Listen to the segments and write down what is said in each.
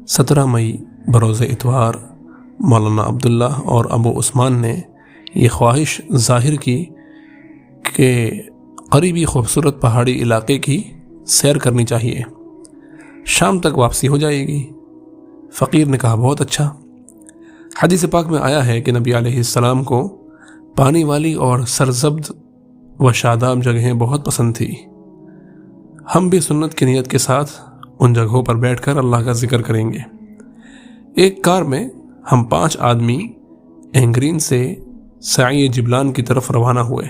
17 مئی بروز اتوار مولانا عبداللہ اور ابو عثمان نے یہ خواہش ظاہر کی کہ قریبی خوبصورت پہاڑی علاقے کی سیر کرنی چاہیے، شام تک واپسی ہو جائے گی۔ فقیر نے کہا بہت اچھا۔ حدیث پاک میں آیا ہے کہ نبی علیہ السلام کو پانی والی اور سرسبز و شاداب جگہیں بہت پسند تھی۔ ہم بھی سنت کی نیت کے ساتھ ان جگہوں پر بیٹھ کر اللہ کا ذکر کریں گے۔ ایک کار میں ہم 5 آدمی اینگرین سے سعی جبلان کی طرف روانہ ہوئے۔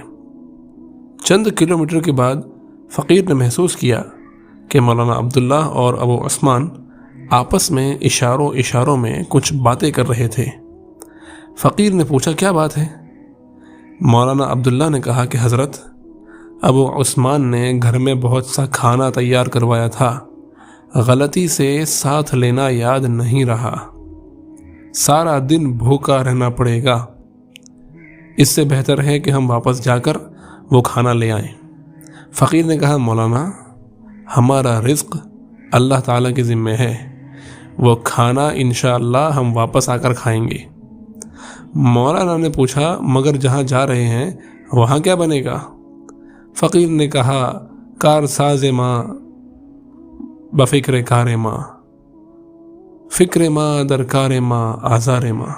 چند کلومیٹر کے بعد فقیر نے محسوس کیا کہ مولانا عبداللہ اور ابو عثمان آپس میں اشاروں میں کچھ باتیں کر رہے تھے۔ فقیر نے پوچھا کیا بات ہے؟ مولانا عبداللہ نے کہا کہ حضرت، ابو عثمان نے گھر میں بہت سا کھانا تیار کروایا تھا، غلطی سے ساتھ لینا یاد نہیں رہا، سارا دن بھوکا رہنا پڑے گا، اس سے بہتر ہے کہ ہم واپس جا کر وہ کھانا لے آئیں۔ فقیر نے کہا مولانا، ہمارا رزق اللہ تعالیٰ کے ذمہ ہے، وہ کھانا انشاءاللہ ہم واپس آ کر کھائیں گے۔ مولانا نے پوچھا مگر جہاں جا رہے ہیں وہاں کیا بنے گا؟ فقیر نے کہا کار ساز ماں بفکر کار ماں، فکر ماں در کار ماں آزار ماں،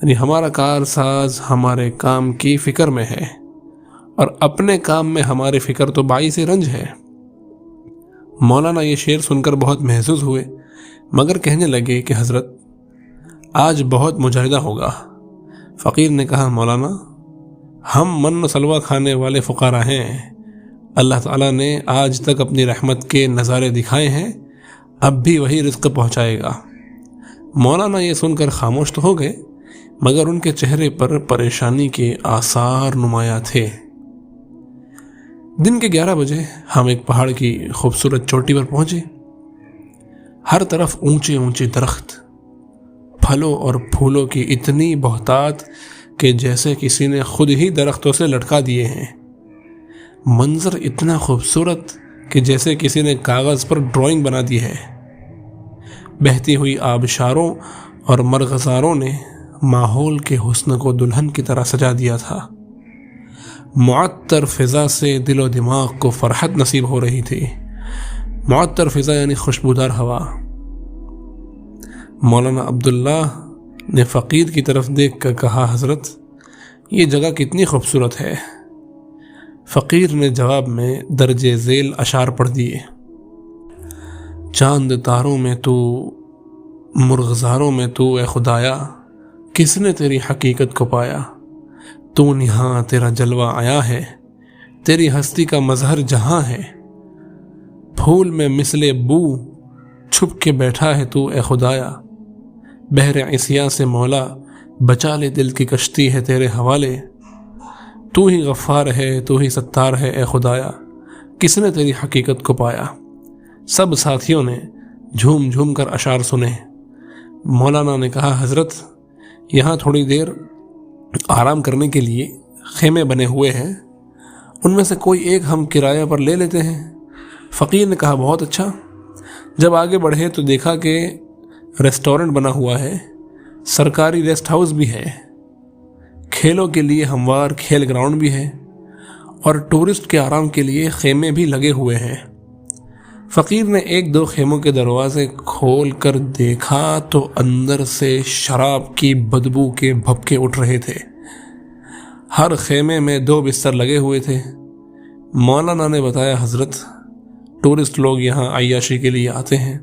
یعنی ہمارا کار ساز ہمارے کام کی فکر میں ہے اور اپنے کام میں ہماری فکر تو باعث رنج ہے۔ مولانا یہ شعر سن کر بہت محظوظ ہوئے مگر کہنے لگے کہ حضرت آج بہت مجاہدہ ہوگا۔ فقیر نے کہا مولانا، ہم من و سلوہ کھانے والے فقراء ہیں، اللہ تعالیٰ نے آج تک اپنی رحمت کے نظارے دکھائے ہیں، اب بھی وہی رزق پہنچائے گا۔ مولانا یہ سن کر خاموش تو ہو گئے مگر ان کے چہرے پر پریشانی کے آثار نمایاں تھے۔ دن کے 11 بجے ہم ایک پہاڑ کی خوبصورت چوٹی پر پہنچے۔ ہر طرف اونچے اونچے درخت، پھلوں اور پھولوں کی اتنی بہتات کہ جیسے کسی نے خود ہی درختوں سے لٹکا دیے ہیں۔ منظر اتنا خوبصورت کہ جیسے کسی نے کاغذ پر ڈرائنگ بنا دی ہے۔ بہتی ہوئی آبشاروں اور مرغزاروں نے ماحول کے حسن کو دلہن کی طرح سجا دیا تھا۔ معطر فضا سے دل و دماغ کو فرحت نصیب ہو رہی تھی۔ معطر فضا یعنی خوشبودار ہوا۔ مولانا عبداللہ نے فقیر کی طرف دیکھ کر کہا حضرت، یہ جگہ کتنی خوبصورت ہے۔ فقیر نے جواب میں درجے ذیل اشعار پڑھ دیے۔ چاند تاروں میں تو، مرغزاروں میں تو اے خدایا، کس نے تیری حقیقت کو پایا، تو نہاں تیرا جلوہ آیا ہے، تیری ہستی کا مظہر جہاں ہے، پھول میں مثل بو چھپ کے بیٹھا ہے تو اے خدایا، بحر عصیاں سے مولا بچا لے دل کی کشتی ہے تیرے حوالے، تو ہی غفار ہے تو ہی ستار ہے اے خدایا، کس نے تیری حقیقت کو پایا۔ سب ساتھیوں نے جھوم جھوم کر اشعار سنے۔ مولانا نے کہا حضرت، یہاں تھوڑی دیر آرام کرنے کے لیے خیمے بنے ہوئے ہیں، ان میں سے کوئی ایک ہم کرایہ پر لے لیتے ہیں۔ فقیر نے کہا بہت اچھا۔ جب آگے بڑھے تو دیکھا کہ ریسٹورنٹ بنا ہوا ہے، سرکاری ریسٹ ہاؤس بھی ہے، کھیلوں کے لیے ہموار کھیل گراؤنڈ بھی ہے اور ٹورسٹ کے آرام کے لیے خیمے بھی لگے ہوئے ہیں۔ فقیر نے 1-2 خیموں کے دروازے کھول کر دیکھا تو اندر سے شراب کی بدبو کے بھپکے اٹھ رہے تھے۔ ہر خیمے میں 2 بستر لگے ہوئے تھے۔ مولانا نے بتایا حضرت، ٹورسٹ لوگ یہاں عیاشی کے لیے آتے ہیں،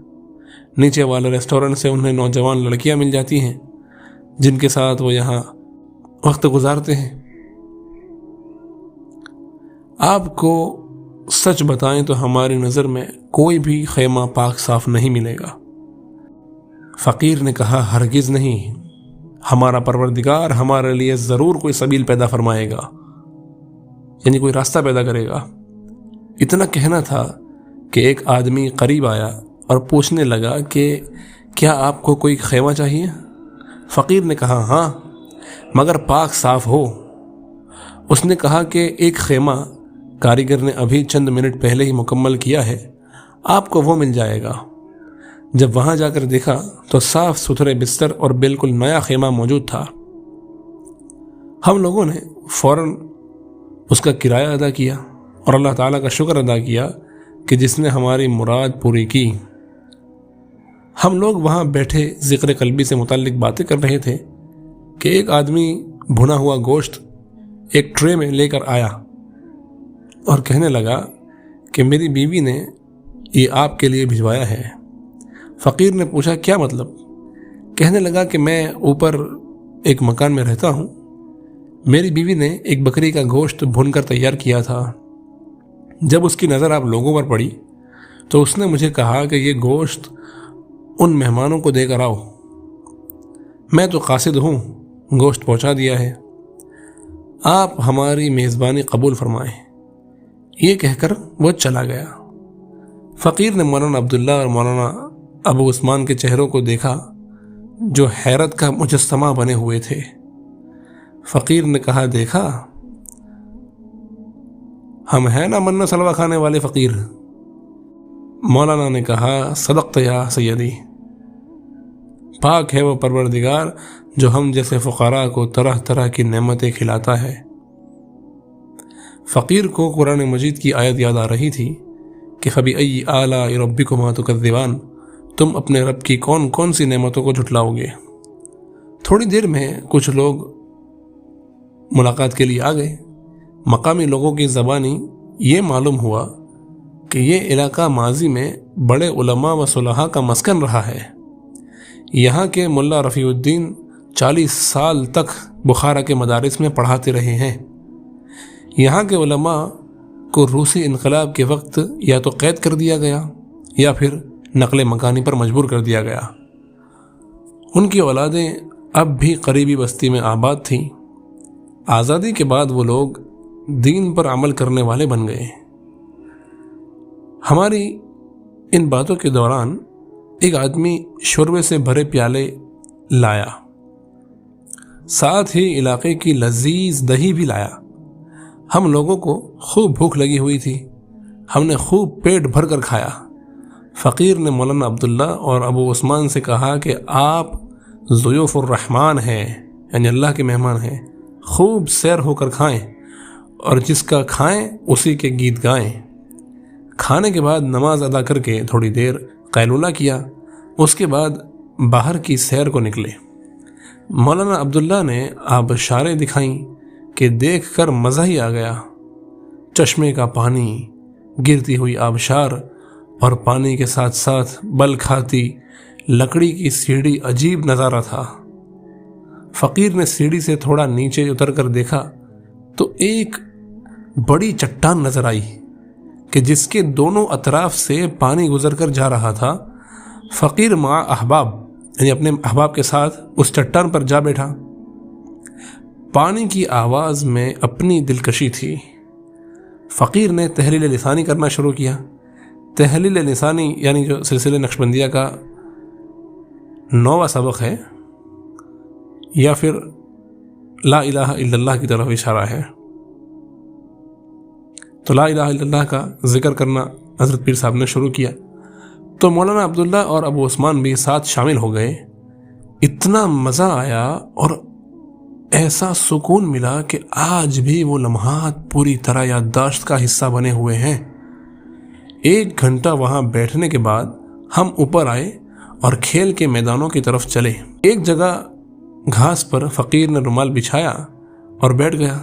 نیچے والے ریسٹورنٹ سے انہیں نوجوان لڑکیاں مل جاتی ہیں جن کے ساتھ وہ یہاں وقت گزارتے ہیں۔ آپ کو سچ بتائیں تو ہماری نظر میں کوئی بھی خیمہ پاک صاف نہیں ملے گا۔ فقیر نے کہا ہرگز نہیں، ہمارا پروردگار ہمارے لیے ضرور کوئی سبیل پیدا فرمائے گا، یعنی کوئی راستہ پیدا کرے گا۔ اتنا کہنا تھا کہ ایک آدمی قریب آیا اور پوچھنے لگا کہ کیا آپ کو کوئی خیمہ چاہیے؟ فقیر نے کہا ہاں، مگر پاک صاف ہو۔ اس نے کہا کہ ایک خیمہ کاریگر نے ابھی چند منٹ پہلے ہی مکمل کیا ہے، آپ کو وہ مل جائے گا۔ جب وہاں جا کر دیکھا تو صاف ستھرے بستر اور بالکل نیا خیمہ موجود تھا۔ ہم لوگوں نے فوراً اس کا کرایہ ادا کیا اور اللہ تعالیٰ کا شکر ادا کیا کہ جس نے ہماری مراد پوری کی۔ ہم لوگ وہاں بیٹھے ذکر قلبی سے متعلق باتیں کر رہے تھے کہ ایک آدمی بھنا ہوا گوشت ایک ٹرے میں لے کر آیا اور کہنے لگا کہ میری بیوی نے یہ آپ کے لیے بھجوایا ہے۔ فقیر نے پوچھا کیا مطلب؟ کہنے لگا کہ میں اوپر ایک مکان میں رہتا ہوں، میری بیوی نے ایک بکری کا گوشت بھون کر تیار کیا تھا، جب اس کی نظر آپ لوگوں پر پڑی تو اس نے مجھے کہا کہ یہ گوشت ان مہمانوں کو دے کر آؤ۔ میں تو قاصد ہوں، گوشت پہنچا دیا ہے، آپ ہماری میزبانی قبول فرمائیں۔ یہ کہہ کر وہ چلا گیا۔ فقیر نے مولانا عبداللہ اور مولانا ابو عثمان کے چہروں کو دیکھا جو حیرت کا مجسمہ بنے ہوئے تھے۔ فقیر نے کہا دیکھا، ہم ہیں نا منا سلوا کھانے والے فقیر۔ مولانا نے کہا صدقت یا سیدی، پاک ہے وہ پروردگار جو ہم جیسے فقراء کو طرح طرح کی نعمتیں کھلاتا ہے۔ فقیر کو قرآن مجید کی آیت یاد آ رہی تھی کہ فَبِأَيِّ آلَاءِ رَبِّكُمَا تُكَذِّبَانِ، تم اپنے رب کی کون کون سی نعمتوں کو جھٹلاؤ گے۔ تھوڑی دیر میں کچھ لوگ ملاقات کے لیے آ گئے۔ مقامی لوگوں کی زبانی یہ معلوم ہوا کہ یہ علاقہ ماضی میں بڑے علماء و صلحاء کا مسکن رہا ہے۔ یہاں کے ملا رفیع الدین 40 سال تک بخارا کے مدارس میں پڑھاتے رہے ہیں۔ یہاں کے علماء کو روسی انقلاب کے وقت یا تو قید کر دیا گیا یا پھر نقل مکانی پر مجبور کر دیا گیا۔ ان کی اولادیں اب بھی قریبی بستی میں آباد تھیں۔ آزادی کے بعد وہ لوگ دین پر عمل کرنے والے بن گئے۔ ہماری ان باتوں کے دوران ایک آدمی شوربے سے بھرے پیالے لایا، ساتھ ہی علاقے کی لذیذ دہی بھی لایا۔ ہم لوگوں کو خوب بھوک لگی ہوئی تھی، ہم نے خوب پیٹ بھر کر کھایا۔ فقیر نے مولانا عبداللہ اور ابو عثمان سے کہا کہ آپ ضیوف الرحمن ہیں، یعنی اللہ کے مہمان ہیں، خوب سیر ہو کر کھائیں اور جس کا کھائیں اسی کے گیت گائیں۔ کھانے کے بعد نماز ادا کر کے تھوڑی دیر قیلولہ کیا، اس کے بعد باہر کی سیر کو نکلے۔ مولانا عبداللہ نے آبشاریں دکھائیں کہ دیکھ کر مزہ ہی آ گیا۔ چشمے کا پانی، گرتی ہوئی آبشار اور پانی کے ساتھ ساتھ بل کھاتی لکڑی کی سیڑھی عجیب نظارہ تھا۔ فقیر نے سیڑھی سے تھوڑا نیچے اتر کر دیکھا تو ایک بڑی چٹان نظر آئی کہ جس کے دونوں اطراف سے پانی گزر کر جا رہا تھا۔ فقیر مع احباب، یعنی اپنے احباب کے ساتھ اس چٹان پر جا بیٹھا۔ پانی کی آواز میں اپنی دلکشی تھی۔ فقیر نے تحلیل لسانی کرنا شروع کیا۔ تحلیل لسانی یعنی جو سلسلہ نقشبندیہ کا 9واں سبق ہے یا پھر لا الہ الا اللہ کی طرف اشارہ ہے۔ تو لا الہ الا اللہ کا ذکر کرنا حضرت پیر صاحب نے شروع کیا تو مولانا عبداللہ اور ابو عثمان بھی ساتھ شامل ہو گئے۔ اتنا مزہ آیا اور ایسا سکون ملا کہ آج بھی وہ لمحات پوری طرح یادداشت کا حصہ بنے ہوئے ہیں۔ 1 گھنٹہ وہاں بیٹھنے کے بعد ہم اوپر آئے اور کھیل کے میدانوں کی طرف چلے۔ ایک جگہ گھاس پر فقیر نے رومال بچھایا اور بیٹھ گیا،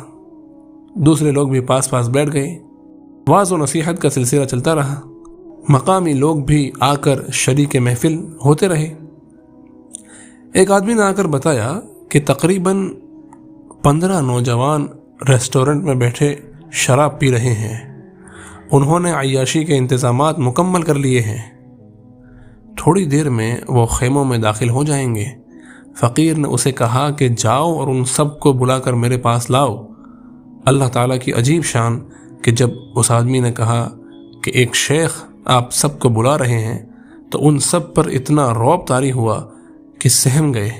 دوسرے لوگ بھی پاس پاس بیٹھ گئے۔ واعظ و نصیحت کا سلسلہ چلتا رہا، مقامی لوگ بھی آ کر شریک محفل ہوتے رہے۔ ایک آدمی نے آ کر بتایا کہ تقریباً 15 نوجوان ریسٹورنٹ میں بیٹھے شراب پی رہے ہیں، انہوں نے عیاشی کے انتظامات مکمل کر لیے ہیں، تھوڑی دیر میں وہ خیموں میں داخل ہو جائیں گے۔ فقیر نے اسے کہا کہ جاؤ اور ان سب کو بلا کر میرے پاس لاؤ۔ اللہ تعالیٰ کی عجیب شان کہ جب اس آدمی نے کہا کہ ایک شیخ آپ سب کو بلا رہے ہیں تو ان سب پر اتنا رعب طاری ہوا کہ سہم گئے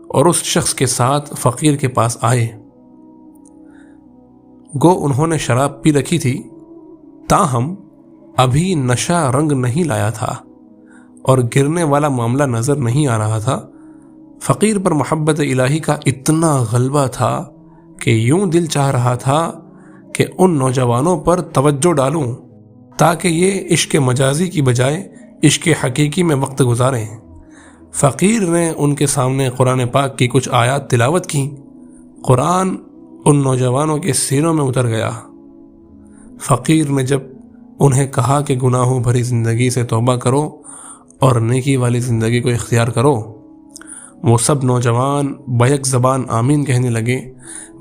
اور اس شخص کے ساتھ فقیر کے پاس آئے۔ گو انہوں نے شراب پی رکھی تھی، تاہم ابھی نشہ رنگ نہیں لایا تھا۔ اور گرنے والا معاملہ نظر نہیں آ رہا تھا، فقیر پر محبت الہی کا اتنا غلبہ تھا کہ یوں دل چاہ رہا تھا کہ ان نوجوانوں پر توجہ ڈالوں تاکہ یہ عشق مجازی کی بجائے عشق حقیقی میں وقت گزاریں۔ فقیر نے ان کے سامنے قرآن پاک کی کچھ آیات تلاوت کی۔ قرآن ان نوجوانوں کے سینوں میں اتر گیا۔ فقیر نے جب انہیں کہا کہ گناہوں بھری زندگی سے توبہ کرو اور نیکی والی زندگی کو اختیار کرو، وہ سب نوجوان بیک زبان آمین کہنے لگے۔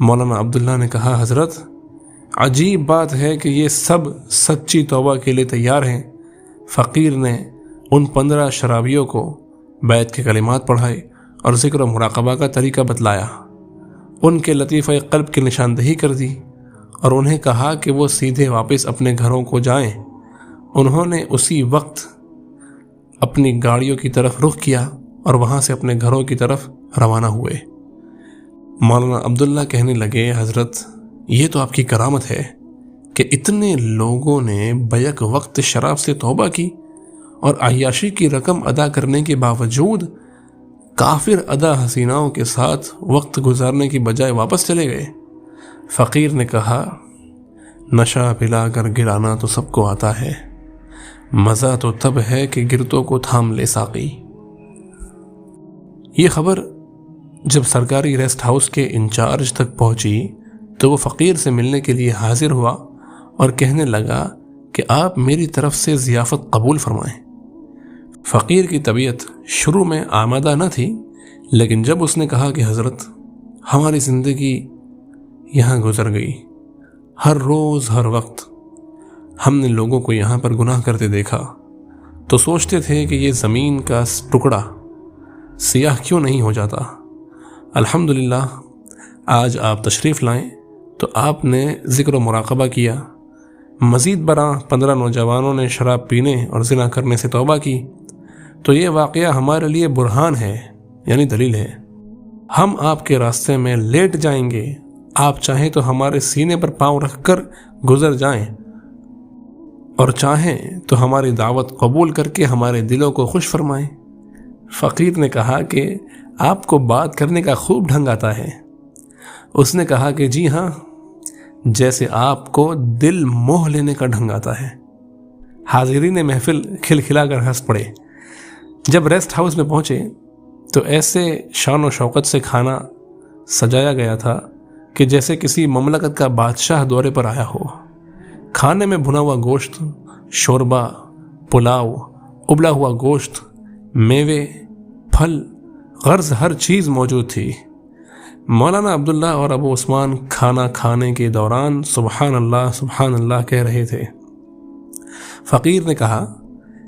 مولانا عبداللہ نے کہا، حضرت عجیب بات ہے کہ یہ سب سچی توبہ کے لیے تیار ہیں۔ فقیر نے ان 15 شرابیوں کو بیعت کے کلمات پڑھائے اور ذکر و مراقبہ کا طریقہ بتلایا، ان کے لطیفہ قلب کی نشاندہی کر دی اور انہیں کہا کہ وہ سیدھے واپس اپنے گھروں کو جائیں۔ انہوں نے اسی وقت اپنی گاڑیوں کی طرف رخ کیا اور وہاں سے اپنے گھروں کی طرف روانہ ہوئے۔ مولانا عبداللہ کہنے لگے، حضرت یہ تو آپ کی کرامت ہے کہ اتنے لوگوں نے بیک وقت شراب سے توبہ کی اور عیاشی کی رقم ادا کرنے کے باوجود کافر ادا حسیناؤں کے ساتھ وقت گزارنے کی بجائے واپس چلے گئے۔ فقیر نے کہا، نشہ پلا کر گرانا تو سب کو آتا ہے، مزہ تو تب ہے کہ گرتوں کو تھام لے ساقی۔ یہ خبر جب سرکاری ریسٹ ہاؤس کے انچارج تک پہنچی تو وہ فقیر سے ملنے کے لیے حاضر ہوا اور کہنے لگا کہ آپ میری طرف سے ضیافت قبول فرمائیں۔ فقیر کی طبیعت شروع میں آمادہ نہ تھی، لیکن جب اس نے کہا کہ حضرت ہماری زندگی یہاں گزر گئی، ہر روز ہر وقت ہم نے لوگوں کو یہاں پر گناہ کرتے دیکھا تو سوچتے تھے کہ یہ زمین کا ٹکڑا سیاہ کیوں نہیں ہو جاتا۔ الحمدللہ آج آپ تشریف لائیں تو آپ نے ذکر و مراقبہ کیا، مزید برآں 15 نوجوانوں نے شراب پینے اور زنا کرنے سے توبہ کی، تو یہ واقعہ ہمارے لیے برہان ہے، یعنی دلیل ہے۔ ہم آپ کے راستے میں لیٹ جائیں گے، آپ چاہیں تو ہمارے سینے پر پاؤں رکھ کر گزر جائیں اور چاہیں تو ہماری دعوت قبول کر کے ہمارے دلوں کو خوش فرمائیں۔ فقیر نے کہا کہ آپ کو بات کرنے کا خوب ڈھنگ آتا ہے۔ اس نے کہا کہ جی ہاں، جیسے آپ کو دل موہ لینے کا ڈھنگ آتا ہے۔ حاضرین محفل کھلکھلا کر ہنس پڑے۔ جب ریسٹ ہاؤس میں پہنچے تو ایسے شان و شوقت سے کھانا سجایا گیا تھا کہ جیسے کسی مملکت کا بادشاہ دورے پر آیا ہو۔ کھانے میں بھنا ہوا گوشت، شوربہ، پلاؤ، ابلا ہوا گوشت، میوے، پھل، غرض ہر چیز موجود تھی۔ مولانا عبداللہ اور ابو عثمان کھانا کھانے کے دوران سبحان اللہ کہہ رہے تھے۔ فقیر نے کہا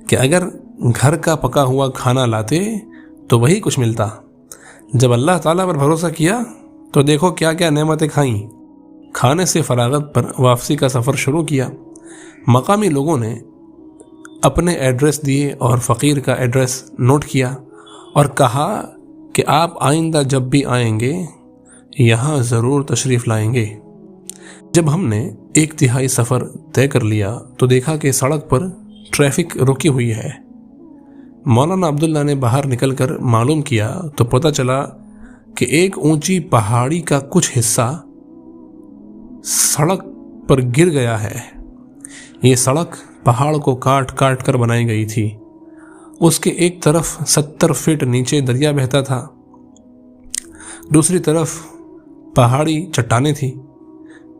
کہ اگر گھر کا پکا ہوا کھانا لاتے تو وہی کچھ ملتا، جب اللہ تعالیٰ پر بھروسہ کیا تو دیکھو کیا کیا نعمتیں کھائیں۔ کھانے سے فراغت پر واپسی کا سفر شروع کیا۔ مقامی لوگوں نے اپنے ایڈریس دیے اور فقیر کا ایڈریس نوٹ کیا اور کہا کہ آپ آئندہ جب بھی آئیں گے یہاں ضرور تشریف لائیں گے۔ جب ہم نے 1/3 سفر طے کر لیا تو دیکھا کہ سڑک پر ٹریفک رکی ہوئی ہے۔ مولانا عبداللہ نے باہر نکل کر معلوم کیا تو پتہ چلا کہ ایک اونچی پہاڑی کا کچھ حصہ سڑک پر گر گیا ہے۔ یہ سڑک پہاڑ کو کاٹ کاٹ کر بنائی گئی تھی۔ اس کے ایک طرف 70 فٹ نیچے دریا بہتا تھا، دوسری طرف پہاڑی چٹانیں تھیں۔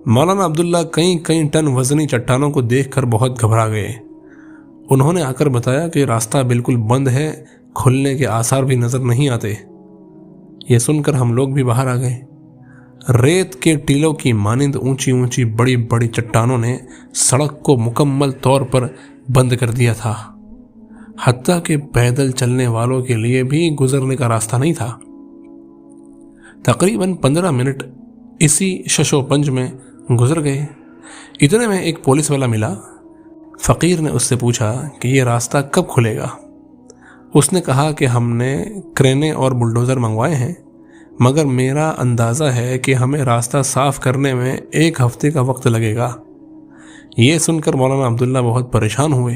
مولانا عبداللہ کئی ٹن وزنی چٹانوں کو دیکھ کر بہت گھبرا گئے۔ انہوں نے آ کر بتایا کہ راستہ بالکل بند ہے، کھلنے کے آثار بھی نظر نہیں آتے۔ یہ سن کر ہم لوگ بھی باہر آ گئے۔ ریت کے ٹیلوں کی مانند اونچی بڑی بڑی چٹانوں نے سڑک کو مکمل طور پر بند کر دیا تھا، حتیٰ کہ پیدل چلنے والوں کے لیے بھی گزرنے کا راستہ نہیں تھا۔ تقریباً 15 منٹ اسی شش و پنج میں گزر گئے۔ اتنے میں ایک پولیس والا ملا۔ فقیر نے اس سے پوچھا کہ یہ راستہ کب کھلے گا؟ اس نے کہا کہ ہم نے کرینے اور بلڈوزر منگوائے ہیں، مگر میرا اندازہ ہے کہ ہمیں راستہ صاف کرنے میں 1 ہفتے کا وقت لگے گا۔ یہ سن کر مولانا عبداللہ بہت پریشان ہوئے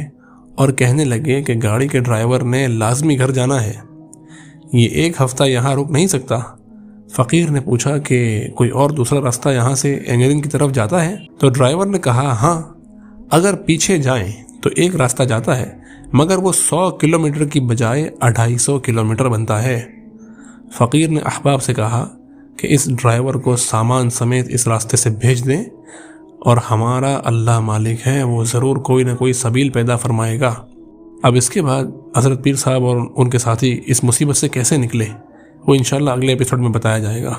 اور کہنے لگے کہ گاڑی کے ڈرائیور نے لازمی گھر جانا ہے، یہ 1 ہفتہ یہاں رک نہیں سکتا۔ فقیر نے پوچھا کہ کوئی اور دوسرا راستہ یہاں سے انجینئرنگ کی طرف جاتا ہے؟ تو ڈرائیور نے کہا ہاں، اگر پیچھے جائیں تو ایک راستہ جاتا ہے، مگر وہ 100 کلومیٹر کی بجائے 250 کلومیٹر بنتا ہے۔ فقیر نے احباب سے کہا کہ اس ڈرائیور کو سامان سمیت اس راستے سے بھیج دیں، اور ہمارا اللہ مالک ہے، وہ ضرور کوئی نہ کوئی سبیل پیدا فرمائے گا۔ اب اس کے بعد حضرت پیر صاحب اور ان کے ساتھی اس مصیبت سے کیسے نکلے، وہ انشاءاللہ اگلے ایپیسوڈ میں بتایا جائے گا۔